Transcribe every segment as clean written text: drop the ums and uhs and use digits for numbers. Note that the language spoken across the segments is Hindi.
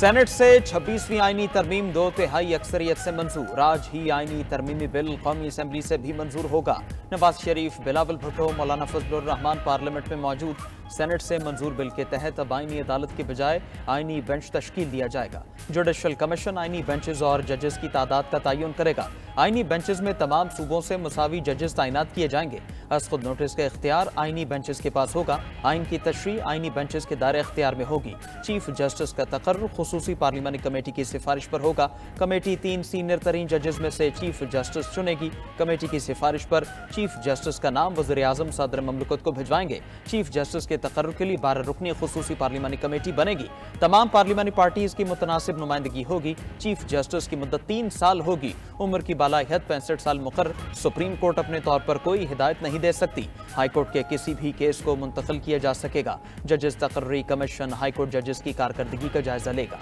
सेनेट से 26वीं आईनी तरमीम 2/3 अक्सरियत से मंजूर। आज ही आईनी तरमीमी बिल कौमी असम्बली से भी मंजूर होगा। नवाज शरीफ, बिलावल भुट्टो, मौलाना फजलुर रहमान पार्लियामेंट में मौजूद। सेनेट से मंजूर बिल के तहत अब आईनी अदालत के बजाय आईनी बेंच तश्कील दिया जाएगा। जुडिशल कमीशन आईनी बेंचेस और जजेस की तादाद का तयन करेगा। आईनी बेंचेस में तमाम सूबों से मुसावी जजेस तैनात किए जाएंगे। अस खुद नोटिस का इख्तियार आईनी बेंचेस के पास होगा। आइन की तशरीह आईनी बेंचेस के दायरे इख्तियार में होगी। चीफ जस्टिस का तकर्रुर खुसूसी पार्लिमानी कमेटी की सिफारिश पर होगा। कमेटी 3 सीनियर तरीन जजेस में से चीफ जस्टिस चुनेगी। कमेटी की सिफारिश पर चीफ जस्टिस का नाम वज़ीर आज़म सदर ममलकत को भिजवाएंगे। चीफ जस्टिस के तकर्रुर के लिए 12 रुकनी खुसूसी पार्लिमानी कमेटी बनेगी। तमाम पार्लिमानी पार्टीज की मुतनासिब नुमाइंदगी होगी। चीफ जस्टिस की मुद्दत 3 साल होगी। उम्र की बालाहियत 65 साल मुकर्रर। सुप्रीम कोर्ट अपने तौर पर कोई हिदायत नहीं दे सकती। हाईकोर्ट के किसी भी केस को मुंतकिल किया जा सकेगा। जजेस तकर्री कमीशन हाईकोर्ट जजेस की कारकर्दगी का जायजा लेगा।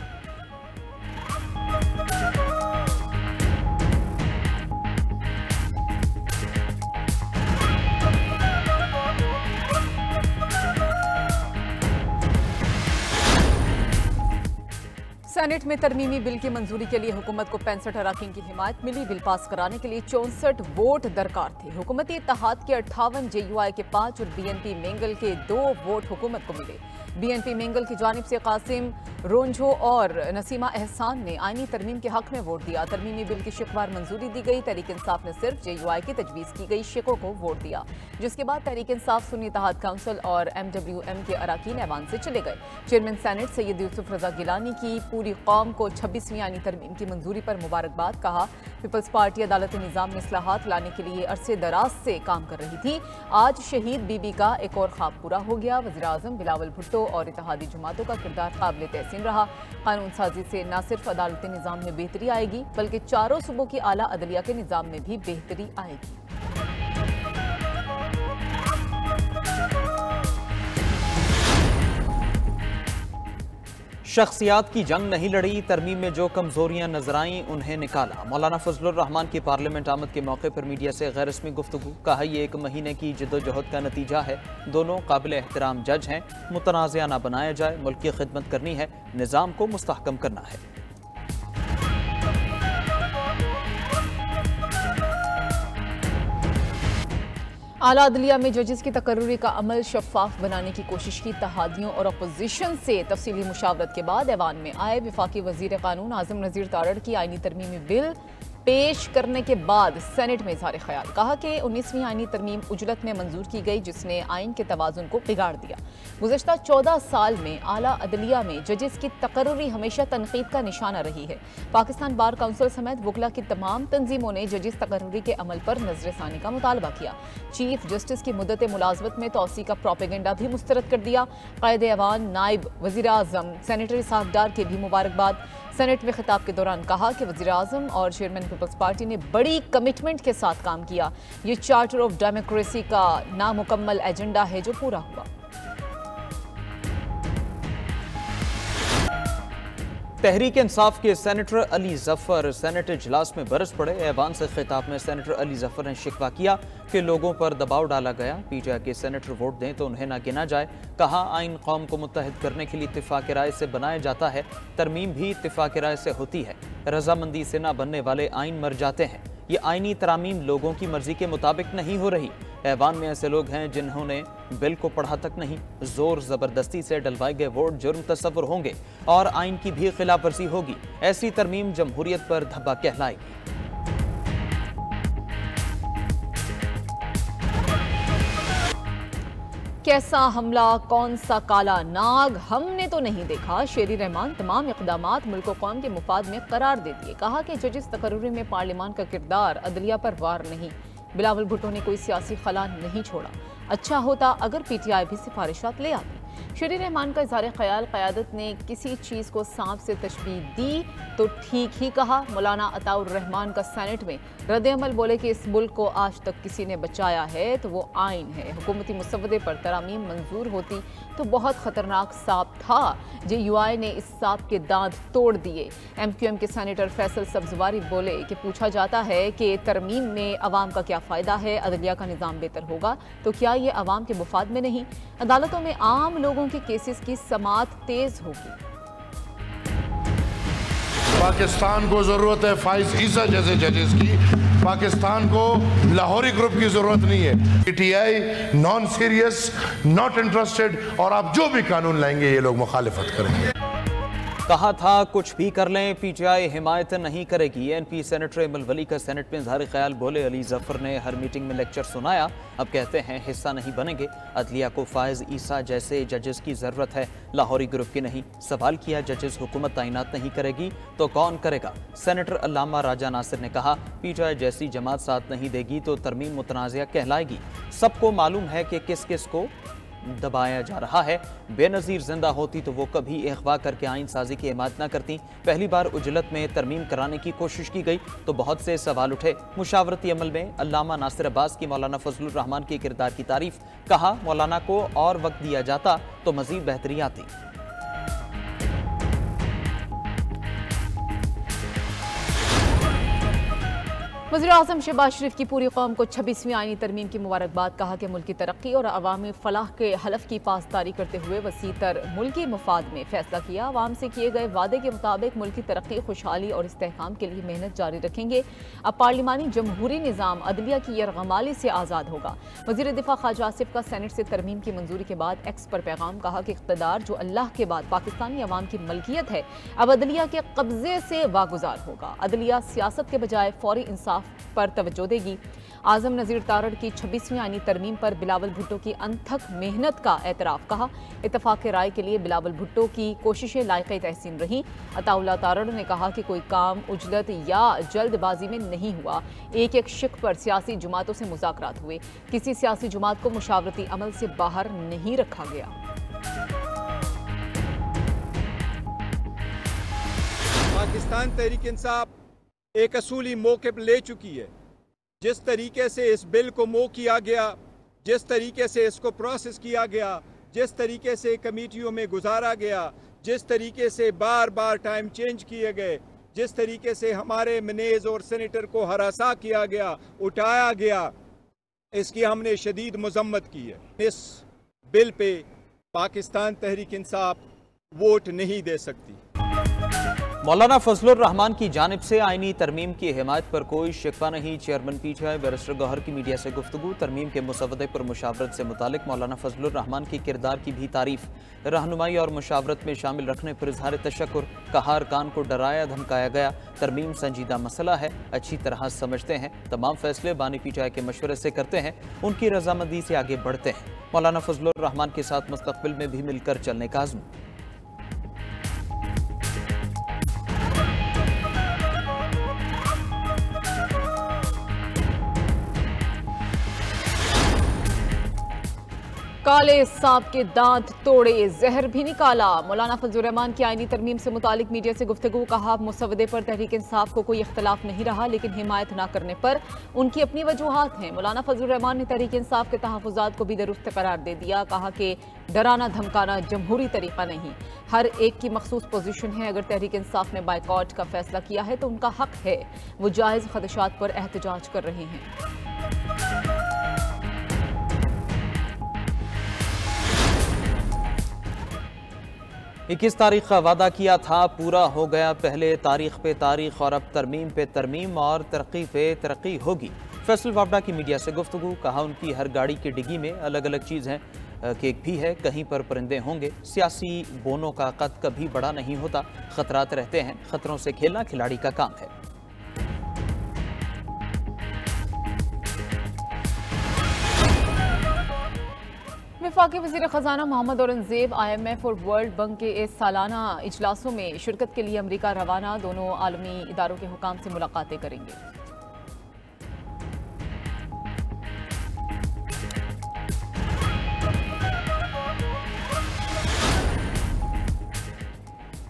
सेनेट में तरमीमी बिल की मंजूरी के लिए हुकूमत को 65 अराकीन की हिमायत मिली। बिल पास कराने के लिए 64 वोट दरकार थे। हुकूमती इत्तेहाद के 58, JUI के 5 और BNP मेंगल के 2 वोट हुकूमत को मिले। BNP मेंगल की जानिब से कासिम रोंझो और नसीमा एहसान ने आईनी तरमीम के हक में वोट दिया। तरमीमी बिल की शिकवार मंजूरी दी गई। तहरीक इंसाफ ने सिर्फ JUI की तजवीज़ की गई शिकों को वोट दिया, जिसके बाद तहरीक इंसाफ, सुन्नी इत्तेहाद काउंसिल और MWM के अराकीन ऐवान से चले गए। चेयरमैन सेनेट सैयद यूसुफ रजा गिलानी की पूरी कौम को 26वीं आईनी तरमीम की मंजूरी पर मुबारकबाद। कहा, पीपल्स पार्टी अदालती निज़ाम में इस्लाहात लाने के लिए अरसे दराज से काम कर रही थी। आज शहीद बीबी का एक और ख्वाब पूरा हो गया। वज़ीर आज़म बिलावल भुट्टो और इत्तेहादी जमातों का किरदार काबिल तहसीन रहा। कानून साजी से न सिर्फ अदालती निज़ाम में बेहतरी आएगी, बल्कि चारों सूबों की आला अदलिया के निज़ाम में भी बेहतरी आएगी। शख्सियात की जंग नहीं लड़ी, तरमीम में जो कमजोरियां नजर आईं उन्हें निकाला। मौलाना फजलुर रहमान की पार्लियामेंट आमद के मौके पर मीडिया से गैर रस्मी गुफ्तगू। कहा, ये 1 महीने की जद्दोजहद का नतीजा है। दोनों काबिल एहतराम जज हैं। मुतनाज़ा ना बनाया जाए। मुल्क की खिदमत करनी है, निज़ाम को मुस्तहकम करना है। आला अदलिया में जजेस की तकर्रुरी का अमल शफाफ बनाने की कोशिश की। तहादियों और अपोजिशन से तफसीली मुशावरत के बाद ऐवान में आए वफाकी वजीर कानून आजम नज़ीर तारड़ की आईनी तरमीमी बिल पेश करने के बाद सेनेट में इज़हार ख्याल। कहा कि 19वीं आईनी तरमीम उजलत में मंजूर की गई, जिसने आइन के तवाज़ुन को बिगाड़ दिया। गुज़श्ता 14 साल में आला अदलिया में जजेस की तकर्रुरी हमेशा तनकीद का निशाना रही है। पाकिस्तान बार काउंसिल समेत वकला की तमाम तंजीमों ने जजेस तकर्रुरी के अमल पर नजरसानी का मुतालबा किया। चीफ जस्टिस की मुद्दत मुलाजमत में तोसी का प्रोपेगेंडा भी मुस्तरद कर दिया। कायदे ऐवान, नायब वज़ीर आज़म, सेनेटरी साहबदार के भी मुबारकबाद। सेनेट में खिताब के दौरान कहा कि वज़ीर आज़म और चेयरमैन पीपल्स पार्टी ने बड़ी कमिटमेंट के साथ काम किया। ये चार्टर ऑफ डेमोक्रेसी का नामुकम्मल एजेंडा है जो पूरा हुआ। तहरीक इंसाफ के सेनेटर अली जफर सेनेट इजलास में बरस पड़े। ऐवान से खिताब में सेनेटर अली जफर ने शिकवा किया कि लोगों पर दबाव डाला गया। PTI के सेनेटर वोट दें तो उन्हें ना गिना जाए। कहा, आइन कौम को मुत्तहिद करने के लिए इत्तेफाक राय से बनाया जाता है। तरमीम भी इत्तेफाक राय से होती है। रजामंदी से ना बनने वाले आइन मर जाते हैं। ये आइनी तरामीम लोगों की मर्जी के मुताबिक नहीं हो रही। ऐवान में ऐसे लोग हैं जिन्होंने बिल को पढ़ा तक नहीं। जोर जबरदस्ती से डलवाए गए वोट जुर्म तस्वुर होंगे और आइन की भी खिलाफ वर्जी होगी। ऐसी तरमीम जमहूरियत पर धब्बा कहलाएगी। कैसा हमला, कौन सा काला नाग, हमने तो नहीं देखा। शेरी रहमान तमाम इक़दामात मुल्क व कौम के मुफाद में करार दे दिए। कहा कि जजेस तकर्रुरी में पार्लियामान का किरदार अदलिया पर वार नहीं। बिलावल भुट्टो ने कोई सियासी खला नहीं छोड़ा। अच्छा होता अगर PTI भी सिफारिशात ले आती। शेरी रहमान का इज़हार ख्याल, क़यादत ने किसी चीज़ को सांप से तशबीह दी तो ठीक ही कहा। मौलाना अताउर रहमान का सेनेट में रद्द-ए-अमल, बोले कि इस मुल्क को आज तक किसी ने बचाया है तो वो आइन है। हुकूमती मुसवदे पर तरामीम मंजूर होती तो बहुत ख़तरनाक सांप था। JUI ने इस सांप के दांत तोड़ दिए। MQM के सेनेटर फैसल सब्जवारी बोले कि पूछा जाता है कि तरमीम में अवाम का क्या फ़ायदा है, अदलिया का निज़ाम बेहतर होगा तो क्या ये अवाम के मुफाद में नहीं? अदालतों में आम लोगों के केसेस की समाअत तेज़ होगी। पाकिस्तान को ज़रूरत है फाइज ईसा जैसे जजेस की, पाकिस्तान को लाहौरी ग्रुप की ज़रूरत नहीं है। PTI non serious, not interested, और आप जो भी कानून लाएंगे ये लोग मुखालिफत करेंगे। कहा था कुछ भी कर लें, PTI हिमायत नहीं करेगी। ANP सेनेटर इमल वली का सेनेट में इज़हार ख्याल। बोले अली जफर ने हर मीटिंग में लेक्चर सुनाया, अब कहते हैं हिस्सा नहीं बनेंगे। अदलिया को फायज ईसा जैसे जजेस की ज़रूरत है, लाहौरी ग्रुप की नहीं। सवाल किया जजेस हुकूमत तैनात नहीं करेगी तो कौन करेगा। सेनेटर अल्लामा राजा नासिर ने कहा PTI जैसी जमात साथ नहीं देगी तो तरमीम मुतनाज़िया कहलाएगी। सबको मालूम है कि किस किस को दबाया जा रहा है। बेनज़ीर जिंदा होती तो वो कभी अगवा करके आइन साजी की हिमायत न करती। पहली बार उजलत में तरमीम कराने की कोशिश की गई तो बहुत से सवाल उठे। मुशावरती अमल में अल्लामा नासिर अब्बास की मौलाना फजलुर रहमान के किरदार की तारीफ। कहा मौलाना को और वक्त दिया जाता तो मजीद बेहतरी आती। वज़ीर आज़म शहबाज शरीफ की पूरी कौम को 26वीं आईनी तरमीम की मुबारकबाद। कहा कि मुल्की तरक्की और अवामी फलाह के हलफ की पासदारी करते हुए वसी तर मुल्की मफाद में फैसला किया। अवाम से किए गए वादे के मुताबिक मुल्की तरक्की, खुशहाली और इस्तेहकाम के लिए मेहनत जारी रखेंगे। अब पार्लिमानी जमहूरी निज़ाम अदलिया की यरगमाली से आज़ाद होगा। वज़ीर दिफा ख्वाजा आसिफ का सेनेट से तरमीम की मंजूरी के बाद एक्स पर पैगाम। कहा कि इक़्तिदार जो अल्लाह के बाद पाकिस्तानी अवाम की मलकियत है, अब अदलिया के कब्जे से वागुजार होगा। अदलिया सियासत के बजाय फौरी इंसाफ पर तवज्जो देगी। आजम नज़ीर तारड़ की 26वीं आईनी तरमीम पर बिलावल भुट्टो की अनथक मेहनत का एतराफ़। कहा इत्तफाक़ राय के लिए बिलावल भुट्टो की कोशिशें लायक़े तहसीन रहीं। अताउल्लाह तारड़ ने कहा कि कोई काम उजलत या जल्दबाजी में नहीं हुआ। एक एक शिक पर सियासी जमातों से मुज़ाकरात हुए। किसी सियासी जमात को मुशावरती अमल से बाहर नहीं रखा गया। पाकिस्तान तहरीक इंसाफ एक असूली मौक़िफ़ ले चुकी है। जिस तरीके से इस बिल को मूव किया गया, जिस तरीके से इसको प्रोसेस किया गया, जिस तरीके से कमेटियों में गुजारा गया, जिस तरीके से बार बार टाइम चेंज किए गए, जिस तरीके से हमारे मनेज़ और सेनेटर को हरासा किया गया, उठाया गया, इसकी हमने शदीद मजम्मत की है। इस bill pay Pakistan Tehreek Insaf vote नहीं दे सकती। मौलाना फजलुर रहमान की जानिब से आईनी तरमीम की हिमायत पर कोई शिकवा नहीं। चेयरमैन PTI बैरिस्टर गौहर की मीडिया से गुफ्तगू। तरमीम के मुसवदे पर मुशावरत से मुतालिक मौलाना फजलुर रहमान की किरदार की भी तारीफ। रहनुमाई और मुशावरत में शामिल रखने पर इजहार तशक्कुर। कहा अरकान को डराया धमकाया गया। तरमीम संजीदा मसला है, अच्छी तरह समझते हैं। तमाम फैसले बानी PTI के मशवरे से करते हैं, उनकी रजामंदी से आगे बढ़ते हैं। मौलाना फजलुर रहमान के साथ मुस्तकबिल में भी मिलकर चलने का अज़्म। काले सांप के दांत तोड़े, जहर भी निकाला। मौलाना फजलुर रहमान की आईनी तरमीम से मुतालिक मीडिया से गुफ्तगू। कहा मुसवदे पर तहरीक इंसाफ को कोई इख्तलाफ नहीं रहा, लेकिन हिमायत न करने पर उनकी अपनी वजूहात हैं। मौलाना फजलुर रहमान ने तहरीक इंसाफ के तहफ़्फ़ुज़ात को भी दुरुस्त करार दे दिया। कहा कि डराना धमकाना जमहूरी तरीका नहीं, हर एक की मखसूस पोजीशन है। अगर तहरीक इंसाफ ने बाइकॉट का फैसला किया है तो उनका हक है, वो जायज़ खदशात पर एहतजाज कर रहे हैं। 21 तारीख का वादा किया था, पूरा हो गया। पहले तारीख पे तारीख और अब तरमीम पे तरमीम और तरक्की पे तरक्की होगी। फैसल वावडा की मीडिया से गुफ्तगू। कहा उनकी हर गाड़ी की डिग्गी में अलग अलग चीज़ है, केक भी है, कहीं पर परिंदे होंगे। सियासी बोनों का कद कभी बड़ा नहीं होता, खतरात रहते हैं। खतरों से खेलना खिलाड़ी का काम है। वफाकी वज़ीर ख़ज़ाना मोहम्मद औरंगज़ेब IMF और वर्ल्ड बैंक के इस सालाना इजलासों में शिरकत के लिए अमरीका रवाना। दोनों आलमी इदारों के हुकाम से मुलाकातें करेंगे।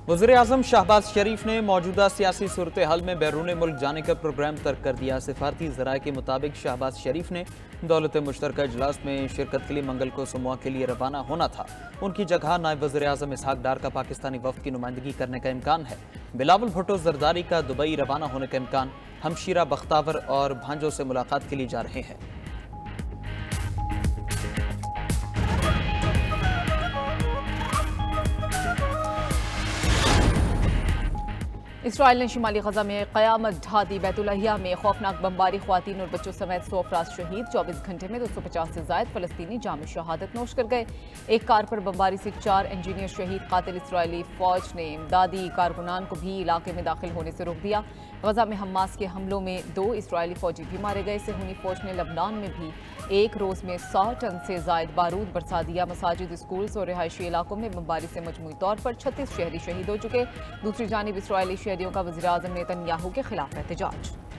वज़ीर आज़म शहबाज शरीफ ने मौजूदा सियासी सूरत हाल में बैरून मुल्क जाने का प्रोग्राम तर्क कर दिया। सिफारती ज़राए के मुताबिक शहबाज शरीफ ने दौलत मुश्तरका इजलास में शिरकत के लिए मंगल को समूह के लिए रवाना होना था। उनकी जगह नायब वज़ीर आज़म इसहाक डार का पाकिस्तानी वफ़द की नुमाइंदगी करने का इम्कान है। बिलावल भुट्टो जरदारी का दुबई रवाना होने का इम्कान। हमशीरा बख्तावर और भांजों से मुलाकात के लिए जा रहे हैं। इसराइल ने शिमाली गजा में क़यामत ढा दी। बैतुलहिया में खौफनाक बमबारी, ख्वातीन और बच्चों समेत 100 अफराद शहीद। 24 घंटे में 250 से ज़ायद फ़लस्तीनी जाम शहादत नोश कर गए। एक कार पर बमबारी से 4 इंजीनियर शहीद। कातिल इसराइली फ़ौज ने इमदादी कारकुनान को भी इलाके में दाखिल होने से रोक दिया। गजा में हमास के हमलों में 2 इसराइली फ़ौजी भी मारे गए। सेहूनी फ़ौज ने लबनान में भी एक रोज़ में 100 टन से ज़ायद बारूद बरसा दिया। मसाजिद, स्कूल्स और रिहायशी इलाकों में बमबारी से मजमूई तौर पर 36 शहरी शहीद हो चुके। दूसरी जानिब इसराइली शहरियों का वज़ीर-ए-आज़म नेतन्याहू के खिलाफ एहतजाज।